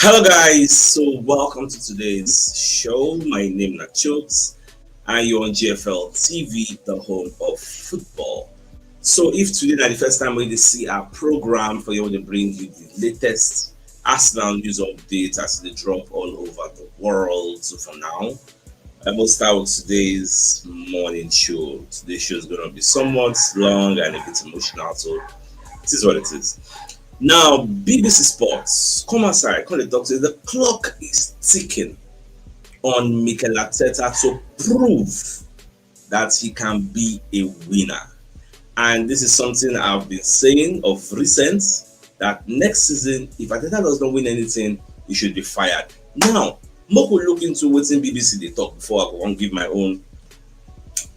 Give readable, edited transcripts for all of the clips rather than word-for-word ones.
Hello guys, so welcome to today's show. My name is CHUKS and you're on GFL TV, the home of football. So if today is the first time we see our program for you to bring you the latest Arsenal news updates as they drop all over the world. So for now, I will start with today's morning show. Today's show is going to be somewhat long and a bit emotional, so it is what it is. Now, BBC Sports, come aside, come and talk to you. The clock is ticking on Mikel Arteta to prove that he can be a winner. And this is something I've been saying of recent, that next season, if Arteta does not win anything, he should be fired. Now, Moko look into what's in BBC they talk before I go and give my own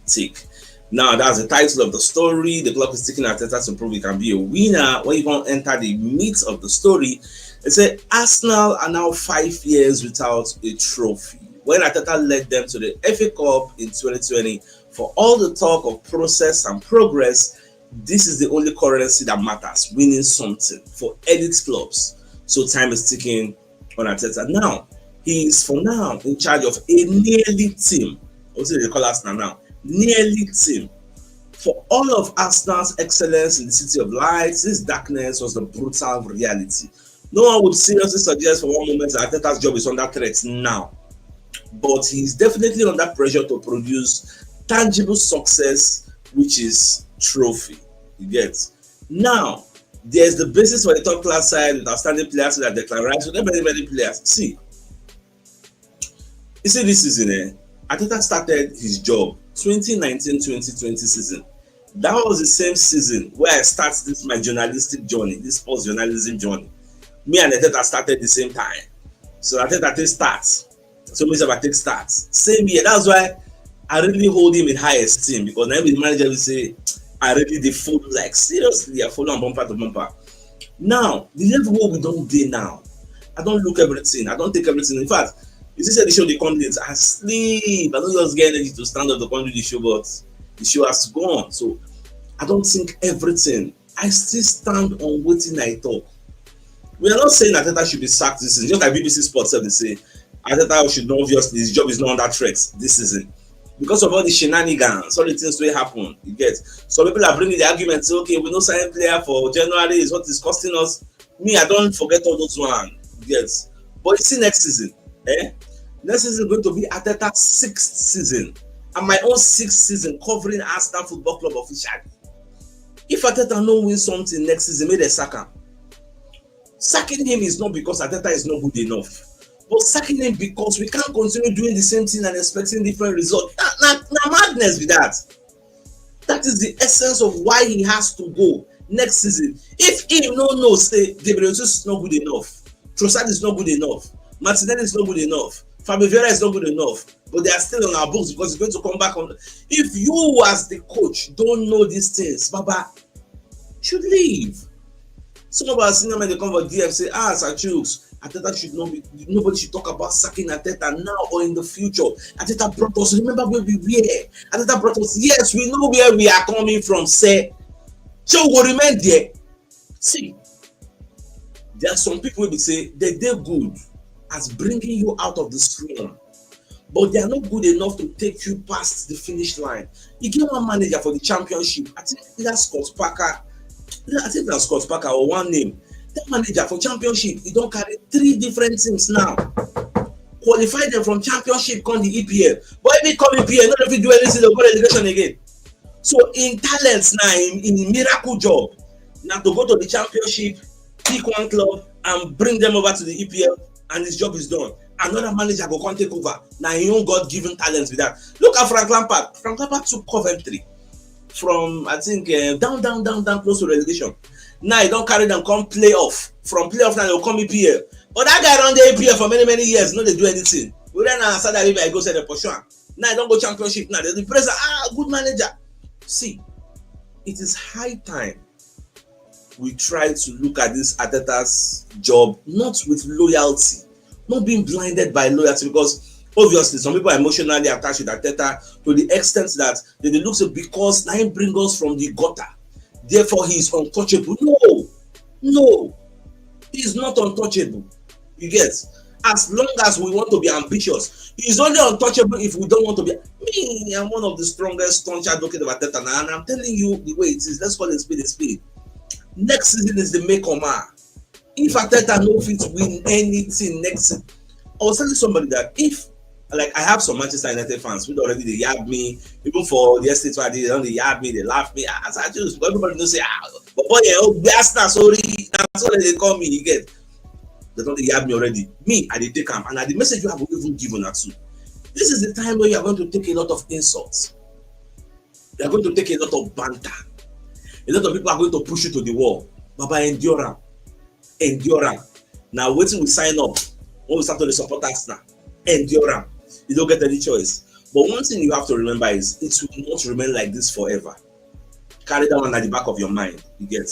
take. Now, that's the title of the story. The clock is ticking. Arteta to prove he can be a winner. When you want to enter the meat of the story, it said Arsenal are now 5 years without a trophy. When Arteta led them to the FA Cup in 2020, for all the talk of process and progress, this is the only currency that matters, winning something for elite clubs. So time is ticking on Arteta. Now, he is for now in charge of a nearly team. What do they call Arsenal now? Nearly team. For all of Arsenal's excellence in the City of Lights, this darkness was the brutal reality. No one would seriously suggest for one moment that Arteta's job is under threat now. But he's definitely under pressure to produce tangible success, which is trophy. You get? Now, there's the basis for the top class side with outstanding players that Declan Rice, so there are many players. See, you see this season, Arteta started his job 2019-2020 season. That was the same season where I started this my journalistic journey, this sports journalism journey. Me and Arteta started the same time. So Arteta takes starts. So me I take starts. Same year. That's why I really hold him in high esteem, because now the manager will say, I really did follow, like seriously, I follow on bumper to bumper. Now, the level where we don't do now, I don't look everything, I don't take everything. In fact, you see, the show they come late, I sleep. I don't just get energy to stand up to come do the show, but the show has gone. So I don't think everything. I still stand on waiting I talk. We are not saying that Arteta should be sacked this season. Just like BBC Sports said, they say Arteta should know obviously his job is not under threat this season. Because of all the shenanigans, all the things will happen. You get. So people are bringing the argument, say, okay, we no sign player for January is what is costing us. Me, I don't forget all those one. You get. But you see next season, next season is going to be Arteta's 6th season, and my own 6th season covering Arsenal Football Club officially. If Arteta no win something next season, make them sack him. Sacking him is not because Arteta is not good enough, but sacking him because we can't continue doing the same thing and expecting different results. Now madness with that. That is the essence of why he has to go next season. If him no say Gabriel Jesus is not good enough, Trossard is not good enough, Martinelli is not good enough, Fabio Vieira is not good enough, but they are still on our books because he's going to come back on. If you as the coach don't know these things, Baba should leave. Some of our senior men they come for DF say, Sir CHUKS, Arteta should not be, nobody should talk about sacking Arteta now or in the future. Arteta brought us, remember where we were. Arteta brought us, yes, we know where we are coming from, say. So we will remain there. See, there are some people who will say they're good as bringing you out of the stream, but they are not good enough to take you past the finish line. You get one manager for the championship, I think that's Scott Parker. I think that's Scott Parker or one name. That manager for championship, he don't carry 3 different teams now. Qualify them from championship, come the EPL. But if he come EPL, not if he do anything, they'll go relegation again. So in talents now, in a miracle job, now to go to the championship, pick one club and bring them over to the EPL, and his job is done. Another manager will come take over. Now he own God-given talents with that. Look at Frank Lampard. Frank Lampard took Coventry from, I think, down, close to relegation. Now he don't carry them, come playoff. From playoff now they'll come EPL. But that guy run the EPL for many years, no they do anything. We then answer that if I go say the portion. Now he don't go championship. Now the president, good manager. See, it is high time we try to look at this Arteta's job not with loyalty, not being blinded by loyalty, because obviously some people are emotionally attached with Arteta to the extent that they look so because now he brings us from the gutter, therefore he is untouchable. No, he is not untouchable. You get? As long as we want to be ambitious, it's only untouchable if we don't want to be. Me, I'm one of the strongest staunch advocates of Arteta, and I'm telling you the way it is. Let's call it speed a speed. Next season is the make or mar. If Arteta no fit win anything next season, I was telling somebody that if, like, I have some Manchester United fans who already they yab me, even for the estate where they don't yab me, they laugh me. As I just everybody knows say, but boy, oh, Arsenal, sorry, that's what they call me. You get? They don't yab me already. Me, I did take them, and the message you have even given us to. This is the time where you are going to take a lot of insults. You are going to take a lot of banter. A lot of people are going to push you to the wall. Baba, endure. Now, waiting we sign up when we start to support Arsenal. Endure. You don't get any choice. But one thing you have to remember is it will not remain like this forever. Carry that one at the back of your mind. You get?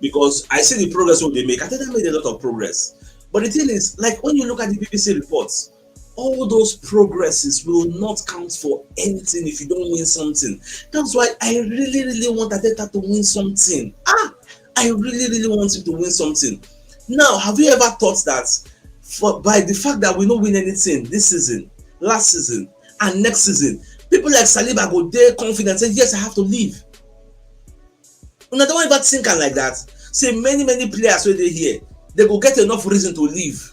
Because I see the progress what they make. I think they made a lot of progress. But the thing is, like when you look at the BBC reports, all those progresses will not count for anything if you don't win something. That's why I really want Arteta to win something. I really want him to win something. Now, have you ever thought that by the fact that we don't win anything this season, last season, and next season, people like Saliba go there confident and say, yes, I have to leave. And I don't ever think like that. Say many players where they here, they go get enough reason to leave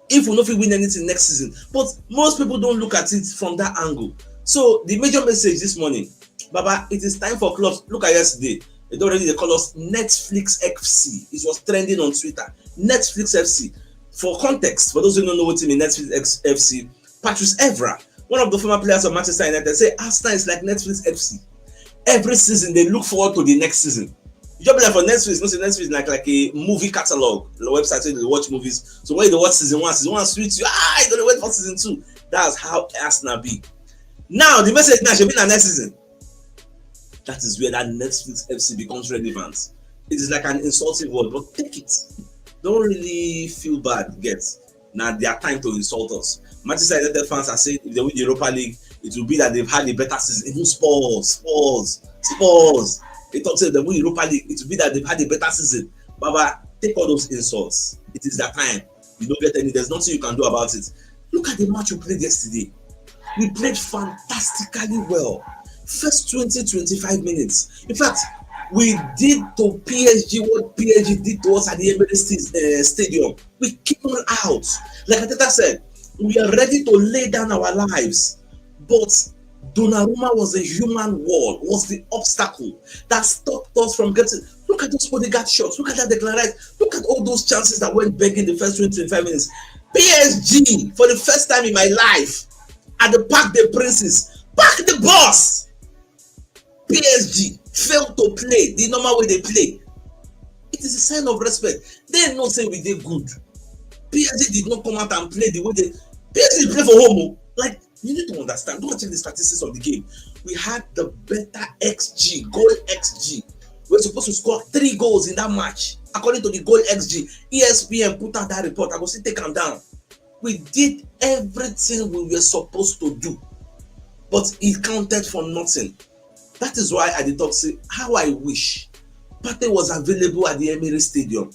if we don't win anything next season. But most people don't look at it from that angle. So the major message this morning, Baba, it is time for clubs. Look at yesterday. They call us Netflix FC. It was trending on Twitter. Netflix FC. For context, for those who don't know what team in Netflix FC, Patrice Evra, one of the former players of Manchester United, say Arsenal is like Netflix FC. Every season they look forward to the next season. You just be like for Netflix, Netflix is like a movie catalog, the website where they watch movies. So when you watch season one suits you, you're gonna wait for season 2. That's how Arsenal be. Now the message now should be in next season. That is where that Netflix FC becomes relevant. It is like an insulting word, but take it. Don't really feel bad. Get now their time to insult us. Manchester United fans are saying if they win the Europa League, it will be that they've had a better season. Even Spurs. They talk say they win Europa League, it will be that they've had a better season. Baba, take all those insults. It is that time. You don't get any. There's nothing you can do about it. Look at the match we played yesterday. We played fantastically well. First 20-25 minutes. In fact, we did to PSG what PSG did to us at the Emirates Stadium. We kicked them out. Like Arteta said, we are ready to lay down our lives. But Donnarumma was a human wall, was the obstacle that stopped us from getting. Look at those bodyguard shots. Look at that Declan Rice. Look at all those chances that went begging the first 25 minutes. PSG, for the first time in my life, at the Parc des Princes, park the bus. PSG failed to play the normal way they play. It is a sign of respect. They not say we did good. PSG did not come out and play the way they. PSG play for home. Like, you need to understand. Don't check the statistics of the game. We had the better XG, goal XG. We're supposed to score 3 goals in that match. According to the goal XG, ESPN put out that report. I will say take them down. We did everything we were supposed to do, but it counted for nothing. That is why I did talk say how I wish Partey was available at the Emirates Stadium.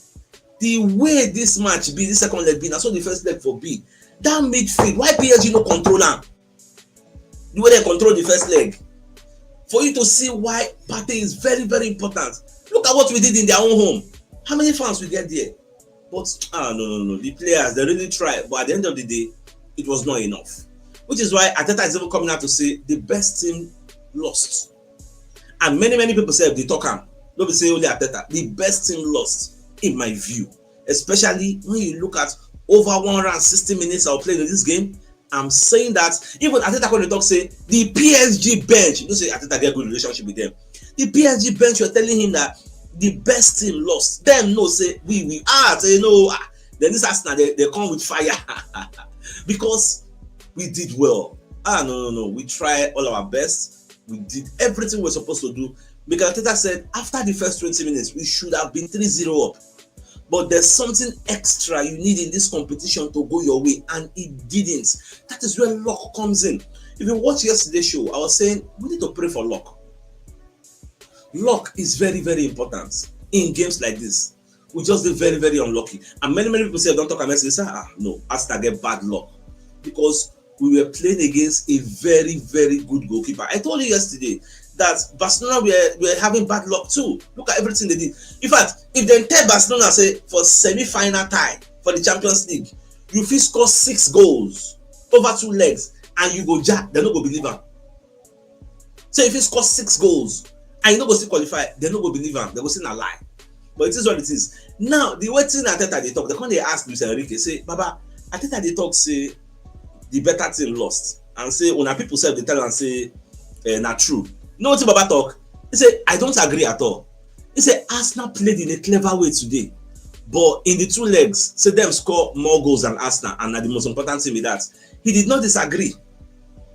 The way this match be, this second leg be, and so the first leg for B. That midfield, why PSG no control them? The way they control the first leg. For you to see why Partey is very important. Look at what we did in their own home. How many fans we get there? But no. The players, they really try. But at the end of the day, it was not enough. Which is why Arteta is even coming out to say the best team lost. And many people say they talk am. Don't be saying only Arteta. The best team lost, in my view. Especially when you look at over 160 minutes of playing in this game. I'm saying that even Arteta when they talk say the PSG bench. You don't say Arteta get good relationship with them. The PSG bench, you're telling him that the best team lost. Them no say we say no. Then this Arsenal they come with fire because we did well. No. We tried all our best. We did everything we're supposed to do. Because Arteta said after the first 20 minutes, we should have been 3-0 up. But there's something extra you need in this competition to go your way, and it didn't. That is where luck comes in. If you watch yesterday's show, I was saying we need to pray for luck. Luck is very important in games like this. We just did very, very unlucky. And many people say don't talk about Messi. Say, no, Arsenal get bad luck because we were playing against a very, very good goalkeeper. I told you yesterday that Barcelona were having bad luck too. Look at everything they did. In fact, if they tell Barcelona say for semi-final tie for the Champions League, you fit score 6 goals over 2 legs and you go jack, they no go believe am. So if you score 6 goals and you no go still qualify, they no go believe am. They go say na lie. But it is what it is. Now, the way Arteta they talk, they come they ask Luis Enrique, say, Baba, Arteta they talk say the better team lost. And say, when people say they tell and say, not true. You know what Baba talk? He say, I don't agree at all. He say, Arsenal played in a clever way today. But in the 2 legs, say them score more goals than Arsenal. And the most important thing is that he did not disagree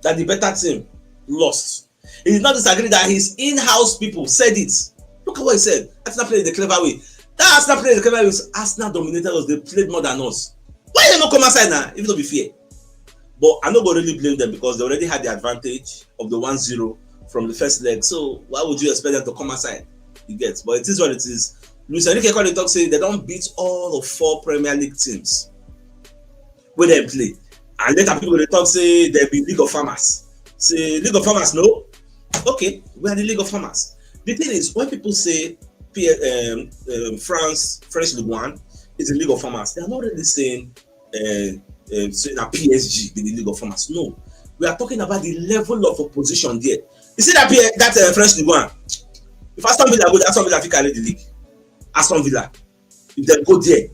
that the better team lost. He did not disagree that his in-house people said it. Look at what he said. Arsenal played in a clever way. That Arsenal played in a clever way. Arsenal dominated us. They played more than us. Why they not come outside now? If not be fair. But I'm not going to really blame them because they already had the advantage of the 1-0 from the first leg. So why would you expect them to come outside? You get. But it is what it is. Luis Enrique called the talk say they don't beat all of 4 Premier League teams where they play. And later people will talk say they be League of Farmers. Say League of Farmers, no? Okay, we are the League of Farmers. The thing is, when people say French League 1 is the League of Farmers, they are not really saying that PSG be the League of Farmers. No, we are talking about the level of opposition there. You see that French League 1? If Aston Villa go there, Aston Villa fit carry the league. Aston Villa, if they go there,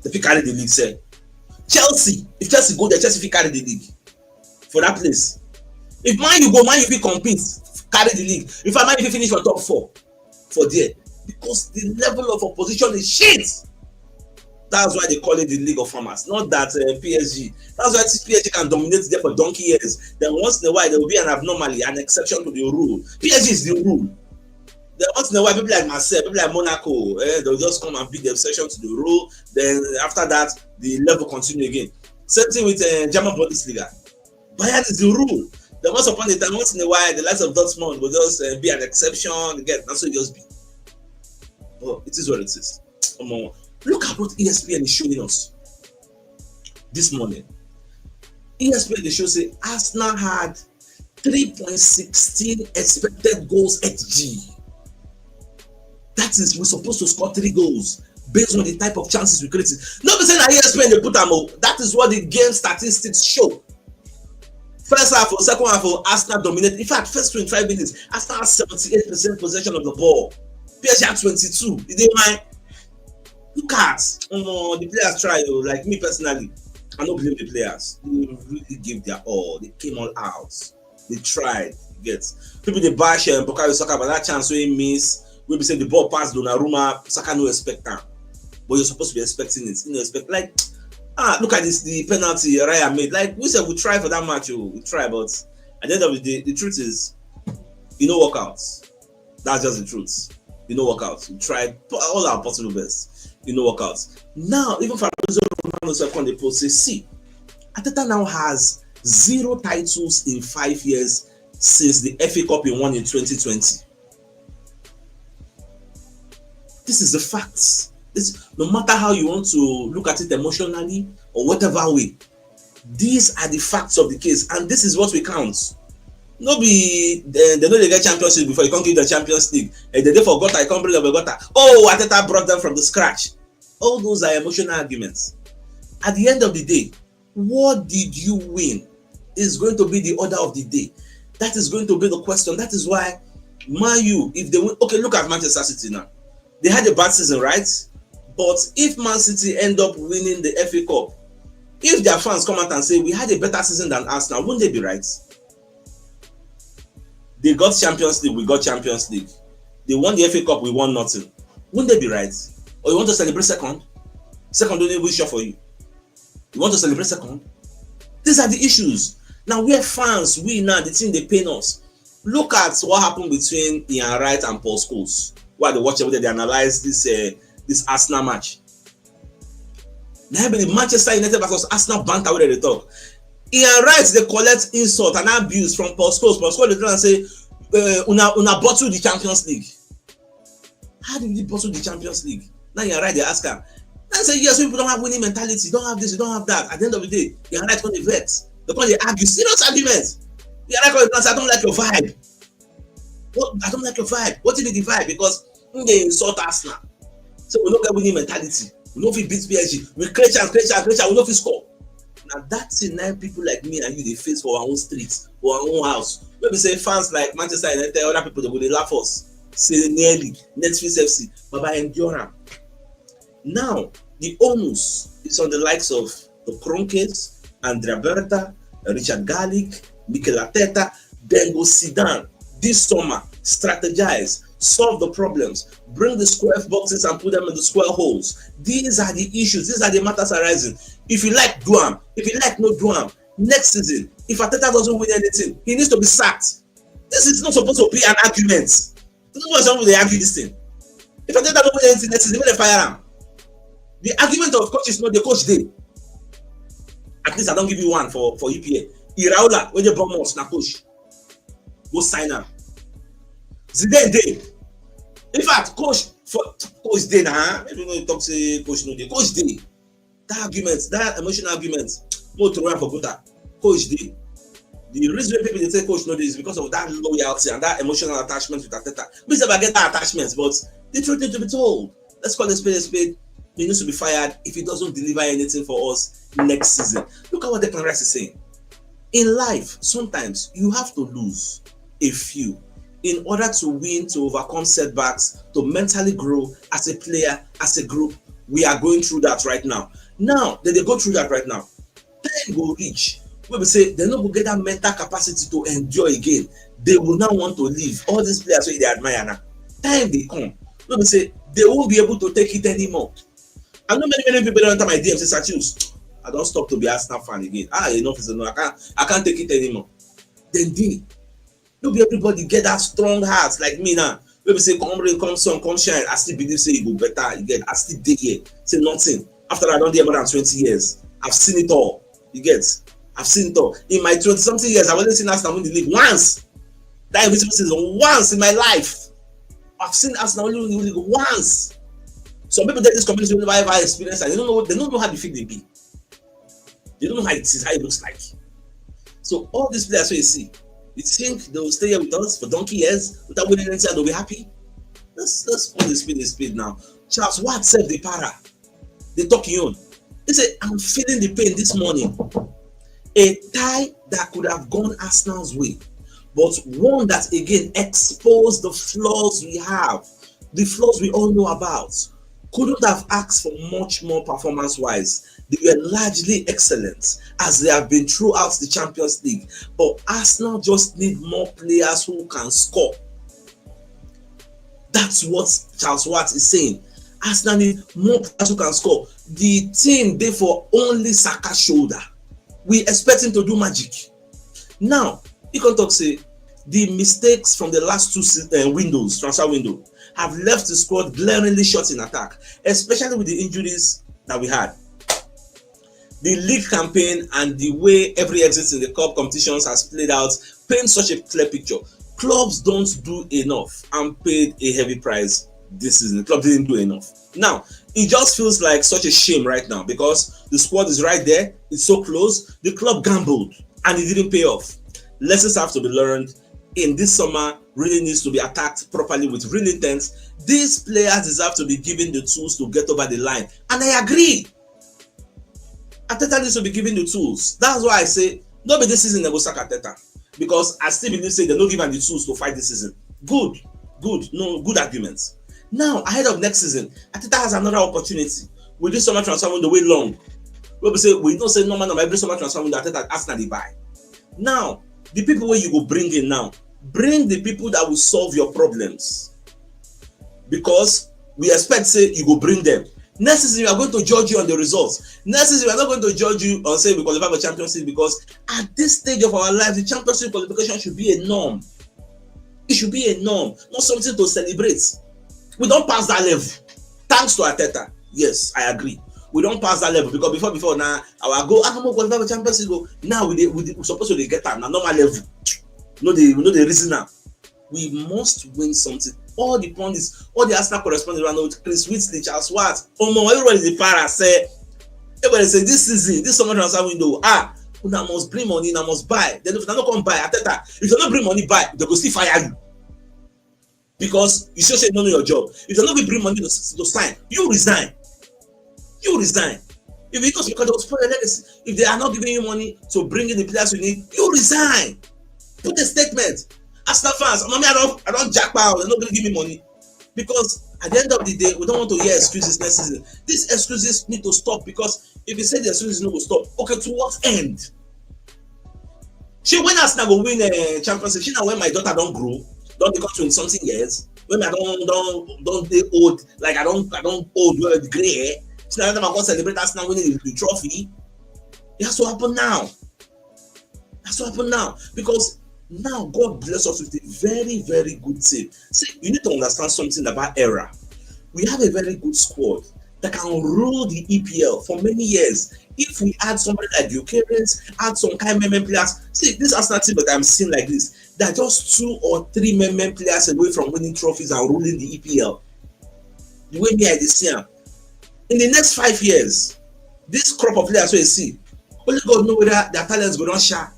they fit carry the league. Say Chelsea, if Chelsea go there, Chelsea fit carry the league for that place. If Man U go, Man U fit compete, carry the league. If Man U finish for top 4 for there, because the level of opposition is shit. That's why they call it the League of Farmers, not that PSG. That's why PSG can dominate there for donkey years. Then once in a while there will be an abnormality, an exception to the rule. PSG is the rule. Then once in a while, people like Marseille, people like Monaco, they'll just come and beat the exception to the rule. Then after that, the level continue again. Same thing with German Bundesliga. Bayern is the rule. Then once upon a time, once in a while, the likes of Dortmund will just be an exception. Again, that's what it just be. But it is what it is. Look at what ESPN is showing us this morning. ESPN they show say Arsenal had 3.16 expected goals XG. That is, we're supposed to score 3 goals based on the type of chances we created. Not be saying that ESPN they put them up. That is what the game statistics show. First half or second half, Arsenal dominated. In fact, first 25 minutes, Arsenal had 78% possession of the ball. PSG had 22. Did they mind? Look at the players try. Like me personally, I don't blame the players. They really gave their all. They came all out. They tried. Get people they bash and Bukayo Saka, but that chance we miss. We be say the ball passed Donnarumma. Saka no expect that, but you're supposed to be expecting it. You know, expect like look at this the penalty Raya made. Like we said, we try for that match. We try, but at the end of the day, the truth is, you know, workouts. That's just the truth. You know, workouts. We tried all our possible best. You know, workouts. Now, even Fabrizio Romano said on the post says, see, Arteta now has 0 titles in 5 years since the FA Cup he won in 2020. This is the facts. No matter how you want to look at it emotionally or whatever way, these are the facts of the case, and this is what we count. No be they know they get Champions League before you can't give the Champions League. And they forgot I can't bring up a oh, Arteta brought them from the scratch. All those are emotional arguments. At the end of the day, what did you win is going to be the order of the day. That is going to be the question. That is why Man U, if they win, okay, look at Manchester City now. They had a bad season, right? But if Man City end up winning the FA Cup, if their fans come out and say we had a better season than Arsenal, wouldn't they be right? They got Champions League, we got Champions League. They won the FA Cup, we won nothing. Wouldn't they be right? Or you want to celebrate second? Second don't even shot for you. You want to celebrate second? These are the issues. Now we're fans, we now, the team they pay us. Look at what happened between Ian Wright and Paul Scholes. While they watch it, they analyze this Arsenal match. Now the Manchester United versus Arsenal banter where they talk. Ian Wright, they collect insult and abuse from Paul Scholes. Paul Scholes, they try and say, una bottle the Champions League. How did we bottle the Champions League? Now you're right, they ask her. I say, yes, people don't have winning mentality, you don't have this, you don't have that. At the end of the day, you're right when they vex. Because they argue, serious arguments. You're right, I don't like your vibe. What? I don't like your vibe. What is the vibe? Because they insult us now. So we don't get winning mentality. We don't feel beat PSG. We create chance, we don't feel score. Now that's enough people like me and you they face for our own streets, for our own house. Maybe say fans like Manchester United, other people they will laugh us. Say nearly Netflix FC, but by endurance. Now the onus is on the likes of the Kroenkes, Andrea Berta, Richard Garlick, Mikel Arteta. Then go sit down this summer, strategize, solve the problems, bring the square boxes and put them in the square holes. These are the issues, these are the matters arising. If you like, do them. If you like, no do them. Next season, if Arteta doesn't win anything, he needs to be sacked. This is not supposed to be an argument. This is not supposed to argue this thing. If Arteta doesn't win anything next season, when they fire him. The argument of coach is not the coach day. At least I don't give you one for EPA. Iraola, when you bomb us, na coach. Go sign up. Zidane day. In fact, coach day now. Maybe you talk say coach no day. Coach day. That argument, that emotional argument, no to run for good. Coach day. The reason people they say coach no day is because of that loyalty and that emotional attachment with Arteta. We never get that attachment, but the truth need to be told. Let's call a spade a spade. He needs to be fired if he doesn't deliver anything for us next season. Look at what Declan Rice is saying. In life, sometimes you have to lose a few in order to win, to overcome setbacks, to mentally grow as a player, as a group. We are going through that right now. Now that they go through that right now, time will reach where we say they're not going to get that mental capacity to endure again. They will now want to leave. All these players who they admire now, time they come, where we say they won't be able to take it anymore. I know many people don't enter my DM say, CHUKS, I don't stop to be Arsenal fan again. Enough is enough. I can't take it anymore. Then no be everybody get that strong heart like me now. When we say come rain, come sun, come shine, I still believe say it go better. You get, I still dey here. Say nothing. After I done there more than 20 years, I've seen it all. You get, I've seen it all. In my 20-something years, I've only seen Arsenal win the league once. That invisible season once in my life. I've seen Arsenal only win the league once. Some people take this community never ever experience and they don't know how the feel they be. They don't know how it is, how it looks like. So all these players so you see, you think they will stay here with us for donkey years without winning anything and they'll be happy? Let's call the speed now. Charles, what said the para? They talking on. They say, I'm feeling the pain this morning. A tie that could have gone Arsenal's way, but one that again exposed the flaws we have, the flaws we all know about. Couldn't have asked for much more performance-wise. They were largely excellent as they have been throughout the Champions League. But Arsenal just need more players who can score. That's what Charles Watt is saying. Arsenal need more players who can score. The team therefore only Saka's shoulder. We expect him to do magic. Now, you can talk say the mistakes from the last two transfer window, have left the squad glaringly short in attack, especially with the injuries that we had. The league campaign and the way every exit in the cup competitions has played out paints such a clear picture. Clubs don't do enough and paid a heavy price this season. The club didn't do enough. Now, it just feels like such a shame right now because the squad is right there. It's so close. The club gambled and it didn't pay off. Lessons have to be learned. In this summer, really needs to be attacked properly with real intent. These players deserve to be given the tools to get over the line. And I agree. Arteta needs to be given the tools. That's why I say, not be this season they go sack Arteta. Because I still believe say they don't give him the tools to fight this season. Good arguments. Now, ahead of next season, Arteta has another opportunity. With this summer transfer window way long. We don't say no every summer transfer window Arteta Arsenal they buy. Now, the people where you go bring in now, bring the people that will solve your problems. Because we expect say you go bring them. Next season we are going to judge you on the results. Next season we are not going to judge you on say we qualify for Champions League because at this stage of our life the Champions League qualification should be a norm. It should be a norm, not something to celebrate. We don't pass that level. Thanks to Arteta. Yes, I agree. We don't pass that level because before now our go qualify for Champions League. Now we supposed to get that now normal level. We know the reason now. We must win something. All the pundits, all the Arsenal correspondents around with Chris Whitley, Charles Watt, everybody the para say, everybody say this season, this summer transfer window, una must bring money, una must buy. Then if you don't come buy, Arteta, if you don't bring money buy, they go still fire you. Because you still say no your job. If you don't bring money to sign, you resign. You resign. If because they will spoil your legacy. If they are not giving you money to bring in the players you need, you resign. Put a statement. Arsenal fans, mommy, I don't jack out. They're not going to give me money. Because at the end of the day, we don't want to hear excuses next season. These excuses need to stop, because if you say the excuses no will stop, okay, to what end? She when Arsenal go win a championship, she now when my daughter don't grow, don't become 20 something years, when I don't they old, like I don't old with grey hair. So now I'm going to celebrate Arsenal winning the trophy. It has to happen now. It has to happen now, because now God bless us with a very, very good team. See, you need to understand something about era. We have a very good squad that can rule the EPL for many years. If we add somebody like the Ukrainians, add some kind of players. See, this Arsenal team that I'm seeing like this, they're just 2 or 3 players away from winning trophies and ruling the EPL. The way me I see them. In the next 5 years, this crop of players we see, only God know whether their talents go down sharp.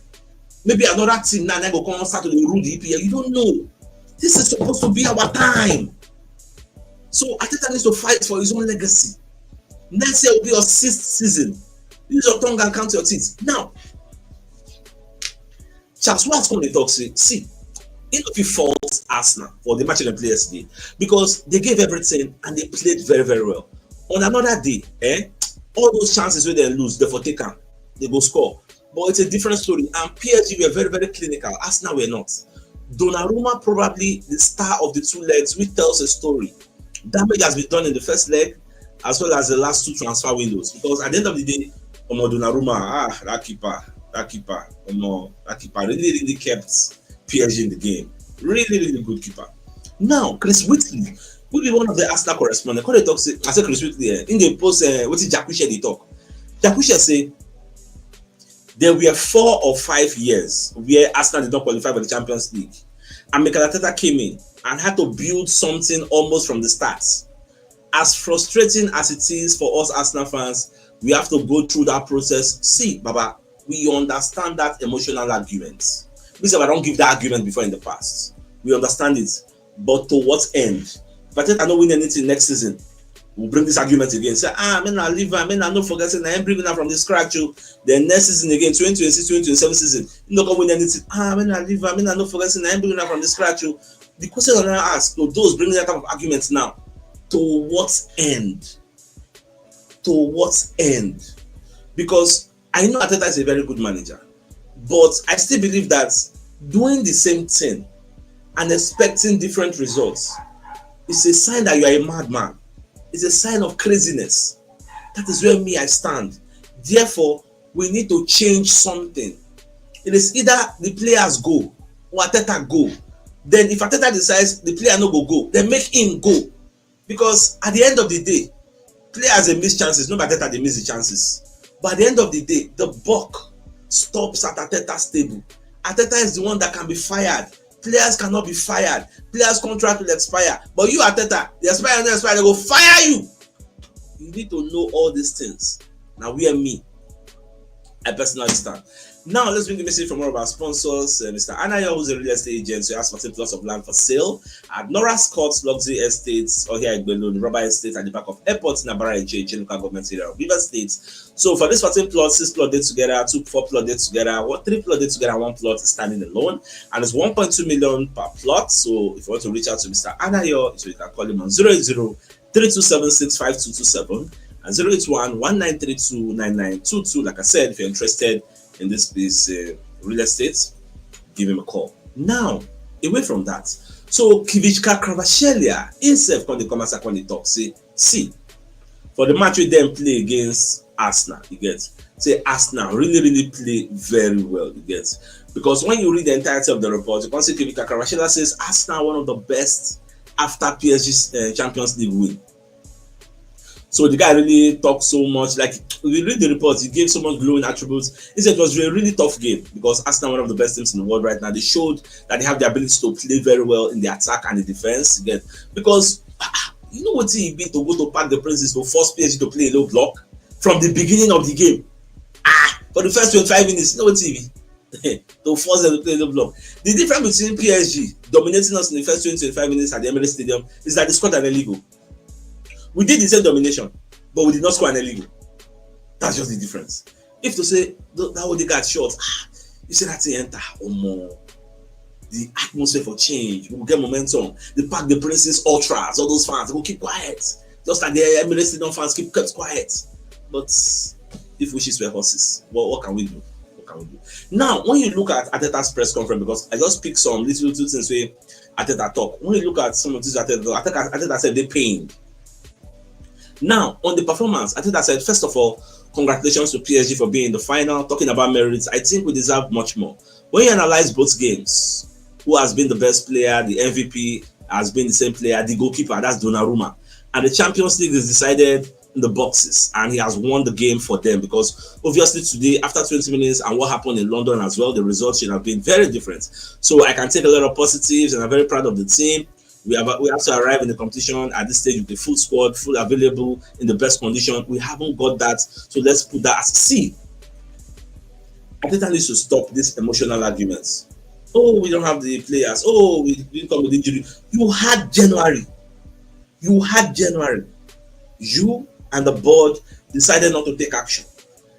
Maybe another team now go come start to rule the EPL. You don't know. This is supposed to be our time. So Arteta needs to fight for his own legacy. Next year will be your 6th season. Use your tongue and count your teeth. Now, Charles Watt's going to talk. See, if you fault Arsenal for the match they played yesterday, because they gave everything and they played very, very well. On another day, all those chances where they lose, they for take them, they go score. But it's a different story. And PSG were very, very clinical. Arsenal were not. Donnarumma probably the star of the 2 legs, which tells a story. Damage has been done in the first leg, as well as the last 2 transfer windows. Because at the end of the day, Donnarumma, that keeper really, really kept PSG in the game. Really, really good keeper. Now, Chris Whitley will be one of the Arsenal correspondents. When they talk, I say Chris Whitley in the post, what is Jacquisha they talk? Jacquisha say there were 4 or 5 years where Arsenal did not qualify for the Champions League, and Mikel Arteta came in and had to build something almost from the start. As frustrating as it is for us Arsenal fans, we have to go through that process. See, Baba, we understand that emotional argument. We say I don't give that argument before in the past. We understand it, but to what end? If Arteta not win anything next season, we'll bring this argument again. Say, man, I leave, man, I not forgetting, I am bringing her from the scratch. The next season again, 2026, 2027 season, you not gonna win anything. Man, I leave, man, I not forgetting, I am bringing her from the scratch. The question I ask to those bringing that type of arguments now, to what end? To what end? Because I know Arteta is a very good manager, but I still believe that doing the same thing and expecting different results is a sign that you are a madman. It's a sign of craziness. That is where I stand. Therefore, we need to change something. It is either the players go or Arteta go. Then if Arteta decides the player no go, then make him go. Because at the end of the day, players they miss chances. No matter Arteta they miss the chances. But at the end of the day, the buck stops at Arteta's table. Arteta is the one that can be fired. Players cannot be fired. Players' contract will expire. But you, Arteta, they expire and they expire, they go fire you. You need to know all these things. Now, where I personally stand. Now, let's bring the message from one of our sponsors, Mr. Anayo, who's a real estate agent. So he has 14 plots of land for sale at Nora Scott's Luxury Estates, or here at Belun, Rubber Estate at the back of airports in Abara Eche, local government area of River State. So for this 14 plots, 6 plots together, 4 plots together, 3 plots together, 1 plot is standing alone, and it's 1.2 million per plot. So if you want to reach out to Mr. Anayo, so you can call him on 080-3276-5227 and 081-1932-9922. Like I said, if you're interested in this place, real estate, give him a call. Now, away from that, so Kivichka Kvaratskhelia himself when they come as when they talk, see, for the match with them play against Arsenal, you get, say Arsenal really play very well, you get, because when you read the entirety of the report, you can see Kivichka Kvaratskhelia says Arsenal one of the best after PSG's Champions League win. So the guy really talks so much, like we read the report, he gave someone glowing attributes. He said it was a really tough game because Arsenal are one of the best teams in the world right now. They showed that they have the ability to play very well in the attack and the defense. Again, because you know what he be to go to Park the Princes to force PSG to play a low block from the beginning of the game. For the first 25 minutes, you know what he be to force them to play a low block. The difference between PSG dominating us in the first 25 minutes at the Emirates Stadium is that they scored an early goal. We did the same domination, but we did not score an early goal. That's just the difference. If to say that way they got shot, you say that's the enter or more. The atmosphere for change, we will get momentum. They pack the Princes ultras, all those fans, they will keep quiet. Just like the Emirates Stadium fans kept quiet. But if wishes were horses, what can we do? What can we do? Now, when you look at Arteta's press conference, because I just picked some little things where Arteta talk. When you look at some of these Arteta said they pained. Now, on the performance, Arteta said, first of all, congratulations to PSG for being in the final. Talking about merits, I think we deserve much more. When you analyze both games, who has been the best player, the MVP has been the same player, the goalkeeper, that's Donnarumma. And the Champions League is decided in the boxes, and he has won the game for them because obviously today, after 20 minutes and what happened in London as well, the results should have been very different. So I can take a lot of positives, and I'm very proud of the team. We have to arrive in the competition at this stage with the full squad, full available, in the best condition. We haven't got that, so let's put that as C. Arteta needs to stop these emotional arguments. Oh, we don't have the players. Oh, we didn't come with injury. You had January. You and the board decided not to take action.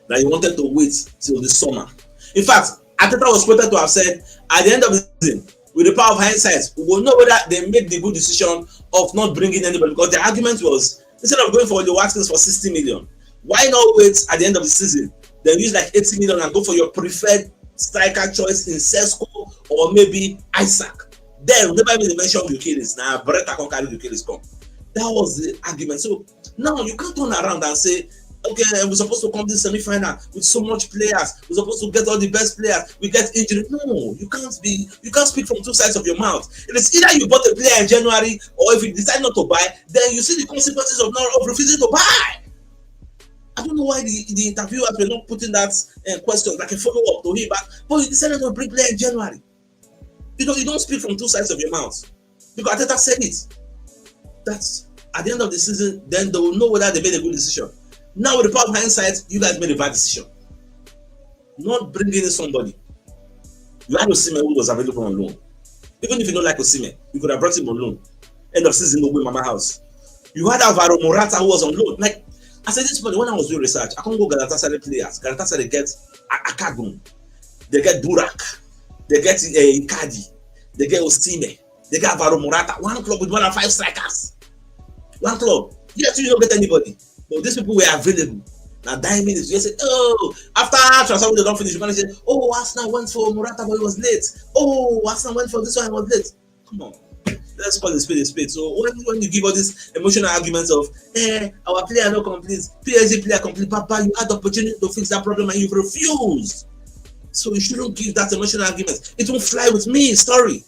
That you wanted to wait till the summer. In fact, Arteta was quoted to have said, at the end of the season, with the power of hindsight, we will know whether they made the good decision of not bringing anybody, because the argument was, instead of going for the Watkins for 60 million, why not wait at the end of the season, then use like 80 million and go for your preferred striker choice in Sesko or maybe Isaac. Then never even mention Bukiris. Now Beretta can carry Bukiris come. That was the argument. So now you can't turn around and say, okay, we're supposed to come to the semi-final with so much players. We're supposed to get all the best players. We get injured. No, you can't speak from two sides of your mouth. It is either you bought a player in January, or if you decide not to buy, then you see the consequences of refusing to buy. I don't know why the interviewers were not putting that question like a follow-up to him, but you decided to bring player in January. You don't speak from two sides of your mouth. Because Arteta said it. That's at the end of the season, then they will know whether they made a good decision. Now, with the power of hindsight, you guys made a bad decision. Not bringing in somebody. You had Osimhen who was available on loan. Even if you don't like Osimhen, you could have brought him on loan. End of season, no way, Mama House. You had Alvaro Morata who was on loan. Like, I said this morning when I was doing research, I can't go Galatasaray players. Galatasaray get Akagun, they get Burak, they get Icardi, they get Osimhen, they get Alvaro Morata. One club with more than 5 strikers. One club. Yes, you don't get anybody. But these people were available. Now, 9 minutes, you say, oh, after transfer they don't finish, you're going to say, oh, Arsenal went for Morata, but it was late. Oh, Arsenal went for this one, it was late. Come on. Let's call it spade a spade. So when you give all these emotional arguments of, our player not complete, PSG player complete, Papa, you had the opportunity to fix that problem and you've refused. So you shouldn't give that emotional argument. It won't fly with me, story.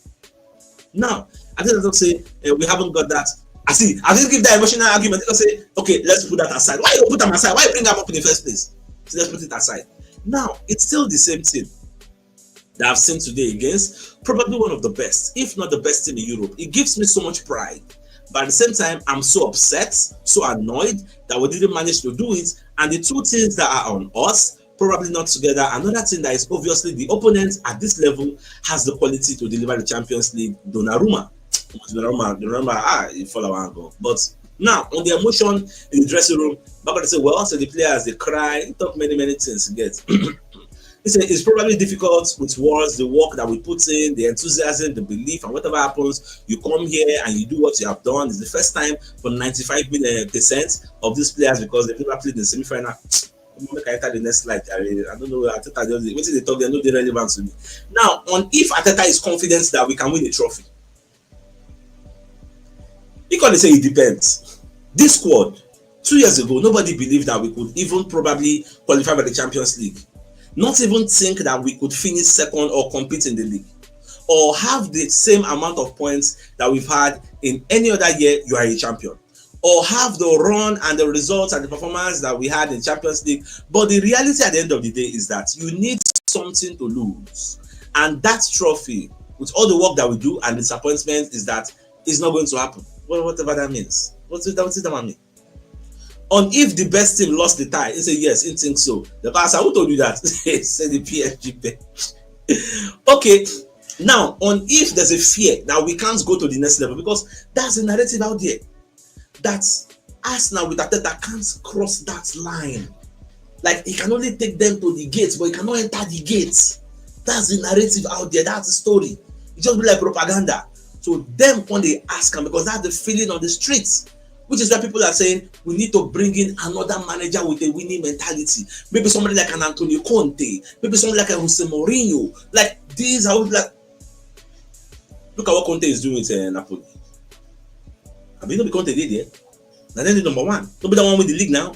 Now, I think they'll say, we haven't got that. I didn't give that emotional argument. They'll say, okay, let's put that aside. Why you put them aside? Why you bring them up in the first place? So let's put it aside. Now, it's still the same team that I've seen today against probably one of the best, if not the best team in Europe. It gives me so much pride. But at the same time, I'm so upset, so annoyed that we didn't manage to do it. And the two things that are on us, probably not together. Another thing that is obviously the opponent at this level has the quality to deliver the Champions League, Donnarumma, you follow our angle. But now, on the emotion in the dressing room, I'm going to say, well, so the players, they cry, talk many things to get. It's probably difficult with words, the work that we put in, the enthusiasm, the belief, and whatever happens, you come here and you do what you have done. It's the first time for 95% of these players, because they've never played in the semi-final. I enter the next slide. I don't know. Arteta just what they talk, they're not relevant to me. Now, on if Arteta is confident that we can win the trophy, he can say it depends. This squad, 2 years ago, nobody believed that we could even probably qualify for the Champions League. Not even think that we could finish second or compete in the league, or have the same amount of points that we've had in any other year. You are a champion, or have the run and the results and the performance that we had in Champions League. But the reality at the end of the day is that you need something to lose. And that trophy, with all the work that we do and disappointment, is that it's not going to happen. Whatever that means. What's that mean? On if the best team lost the tie, he said yes, he thinks so. The pastor, who told you that? Say the PSG bench. Okay, now on if there's a fear that we can't go to the next level, because that's the narrative out there that Arsenal with Arteta can't cross that line. Like he can only take them to the gates, but he cannot enter the gates. That's the narrative out there. That's the story. It just be like propaganda. So them when they ask him, because that's the feeling on the streets. Which is why people are saying we need to bring in another manager with a winning mentality. Maybe somebody like an Antonio Conte, maybe somebody like a Jose Mourinho. Like these are like, look at what Conte is doing with Napoli. I mean, Conte did it. Now then the number one. Don't be the one with the league now.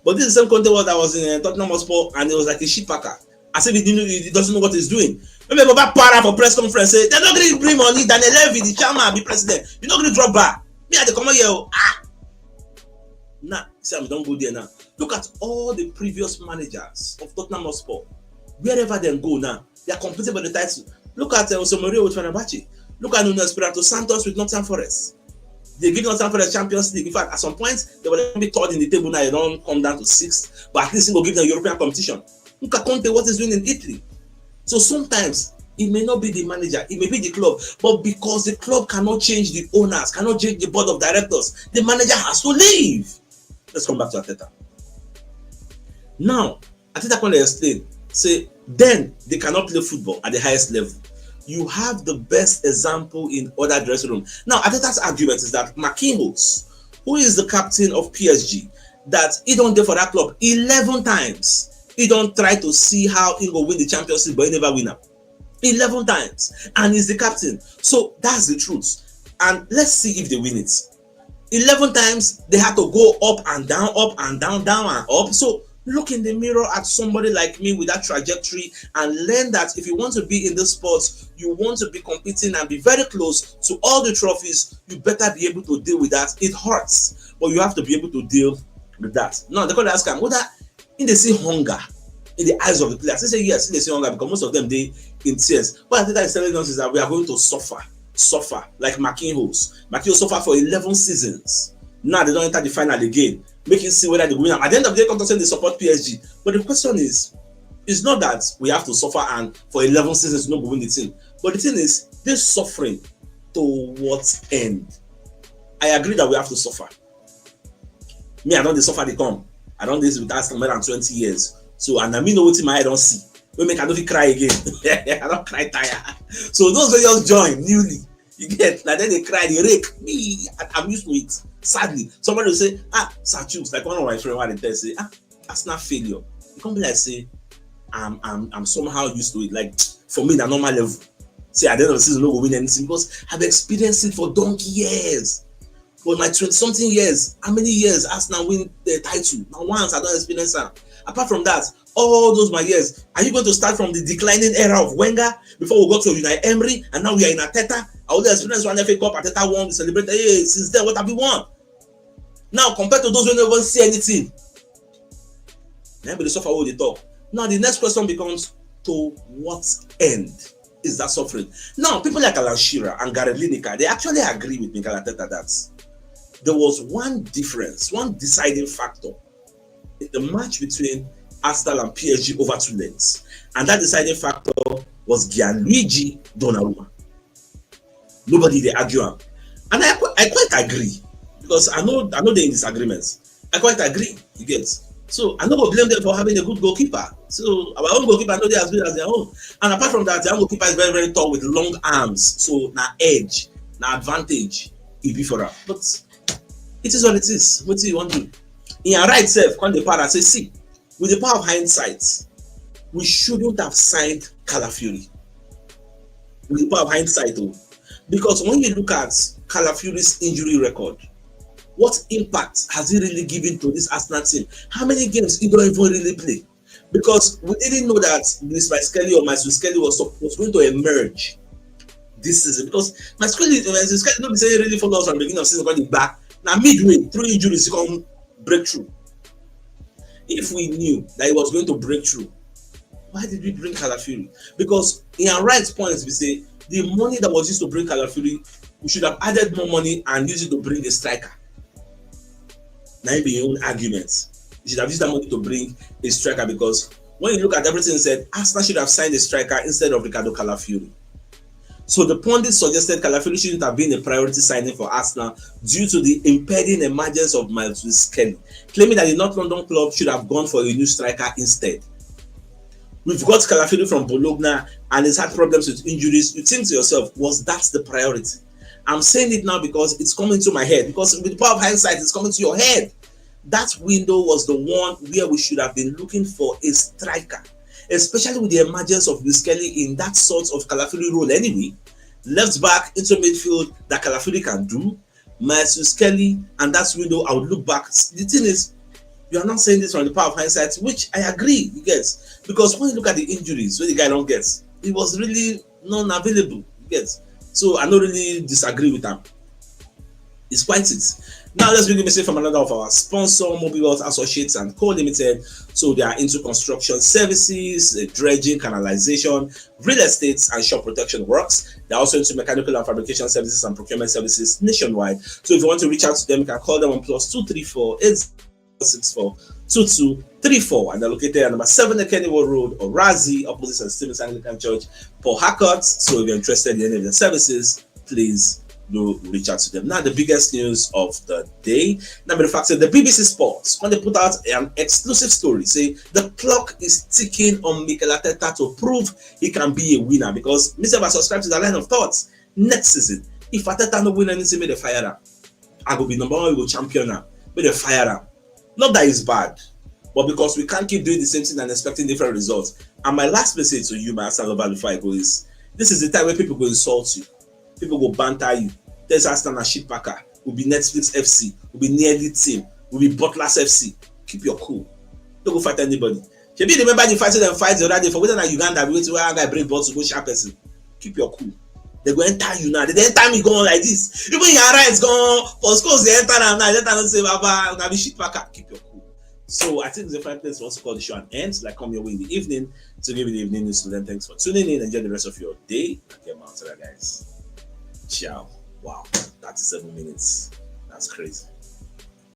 But this is the same Conte that was in Tottenham Hotspur, and it was like a sheep packer. As if he doesn't know what he's doing. Maybe Baba para for press conference say they're not going to bring money. Daniel Levy, the chairman, be president. You're not going to drop bar. Me at the common here. Nah, see, don't go there now. Look at all the previous managers of Tottenham Hotspur. Wherever they go now, they are competing for the title. Look at Jose Mourinho with Fenerbahce. Look at Nuno Espirito Santos with Nottingham Forest. They give Nottingham Forest Champions League. In fact, at some point, they will be third in the table now. They don't come down to sixth, but at least they will give them European competition. Look at Conte, what he's doing in Italy. So sometimes it may not be the manager, it may be the club, but because the club cannot change the owners, cannot change the board of directors, the manager has to leave. Let's come back to Arteta. Now, Arteta can explain, say, then they cannot play football at the highest level. You have the best example in other dressing rooms. Now, Arteta's argument is that Marquinhos, who is the captain of PSG, that he don't do for that club 11 times. He don't try to see how he will win the Champions League, but he never win up. 11 times. And he's the captain. So that's the truth. And let's see if they win it. 11 times they had to go up and down, down and up. So look in the mirror at somebody like me with that trajectory and learn that if you want to be in this sport, you want to be competing and be very close to all the trophies, you better be able to deal with that. It hurts, but you have to be able to deal with that. Now they're going to ask him whether in they see hunger in the eyes of the players. They say yes, they see hunger because most of them they in tears. What I think that is telling us is that we are going to suffer like Marquinhos. Marquinhos suffered for 11 seasons. Now they don't enter the final again, making see whether they win. At the end of the day, come to say they support PSG. But the question is, it's not that we have to suffer and for 11 seasons not win the team. But the thing is, this suffering to what end? I agree that we have to suffer. Me, I don't suffer they come. I don't do this with us for more than 20 years. So and I mean what in my head don't see. We make I don't cry again. I don't cry tire. So those who just join newly, you get like then they cry, they rake. Me, I'm used to it. Sadly, somebody will say, Sir CHUKS, like one of my friends when they say, that's not failure. You can't be like say, I'm somehow used to it. Like for me, the normal level. Say at the end of the season, no go win anything because I've experienced it for donkey years. For my 20-something years, how many years Arsenal win the title? Now once I don't experience that. Apart from that, all those my years, are you going to start from the declining era of Wenger before we got to Unai Emery and now we are in Arteta? I only experienced one FA Cup, Arteta won, we celebrated. Hey, since then, what have we won? Now, compared to those who never see anything, maybe they suffer all they talk. Now, the next question becomes, to what end is that suffering? Now, people like Alan Shearer and Gary Lineker, they actually agree with Mikel Arteta that there was one difference, one deciding factor in the match between Arsenal and PSG over 2 legs. And that deciding factor was Gianluigi Donnarumma. Nobody they argue on. And I quite agree. Because I know they're in disagreements. I quite agree, you get. So I don't blame them for having a good goalkeeper. So our own goalkeeper I know they as good as their own. And apart from that, their own goalkeeper is very, very tall with long arms. So now edge, now advantage, it be for her. But it is what it is. What do you want to do? In your right self, when the power say, see, with the power of hindsight, we shouldn't have signed Calafiori. With the power of hindsight, though. Because when you look at Calafiori's injury record, what impact has he really given to this Arsenal team? How many games he don't even really play? Because we didn't know that Luis Skelly or Maestro Skelly was going to emerge this season. Because Maestro Skelly don't be saying really follow us from the beginning of season, got the back. Now midway, through injuries, he come breakthrough. If we knew that he was going to break through, why did we bring Calafiori? Because in our right points, we say the money that was used to bring Calafiori, we should have added more money and used it to bring a striker. Now be your own arguments. You should have used that money to bring a striker, because when you look at everything said, Arsenal should have signed a striker instead of Ricardo Calafiori. So the pundits suggested Calafiori shouldn't have been a priority signing for Arsenal due to the impending emergence of Miles Kelly, claiming that the North London club should have gone for a new striker instead. We've got Calafiori from Bologna and he's had problems with injuries. You think to yourself, was that the priority? I'm saying it now because it's coming to my head, because with the power of hindsight, it's coming to your head. That window was the one where we should have been looking for a striker, especially with the emergence of Luis Kelly in that sort of Calafiori role anyway. Left back into midfield that Calafiori can do, Luis Kelly, and that's window I would look back. The thing is, you are not saying this from the power of hindsight, which I agree, you get. Because when you look at the injuries, when the guy don't get, it was really non-available, you get. So I don't really disagree with them. It's quite it. Now let's bring a message from another of our sponsor, Mobile Wealth Associates and Co Limited. So they are into construction services, dredging, canalization, real estate, and shop protection works. They're also into mechanical and fabrication services and procurement services nationwide. So if you want to reach out to them, you can call them on +234 864 2234, and they're located at number 7 Kennywood Road, Orazi, opposite St. Stephen's Anglican Church, Port Harcourt. So if you're interested in any of their services, please do reach out to them. Now, the biggest news of the day. Now, the fact that the BBC Sports, when they put out an exclusive story, say the clock is ticking on Mikel Arteta to prove he can be a winner. Because Mr. I subscribe to the line of thoughts. Next season, if Arteta no win anything, may they fire him. I will be number one, we will champion now. May they fire him. Not that it's bad, but because we can't keep doing the same thing and expecting different results. And my last message to you, my Arsenal before I go, is this is the time where people go insult you. People go banter you. There's Arsenal and shit packer. Will be Netflix FC. Will be nearly team. Will be Butlers FC. Keep your cool. Don't go fight anybody. If you remember the fighting them fight the other day for whether in Uganda, we wait to where I bring ball to go sharp person. Keep your cool. They go enter you now. They enter me going like this. Even your rights gone. For schools they enter now. They don't say Baba. Gonna be shit packer. Keep your cool. So I think it's a fine place for us to call the show an end. Like come your way in the evening to give you the evening news to them. Thanks for tuning in. Enjoy the rest of your day. Okay, guys. Ciao. Wow, 37 minutes. That's crazy.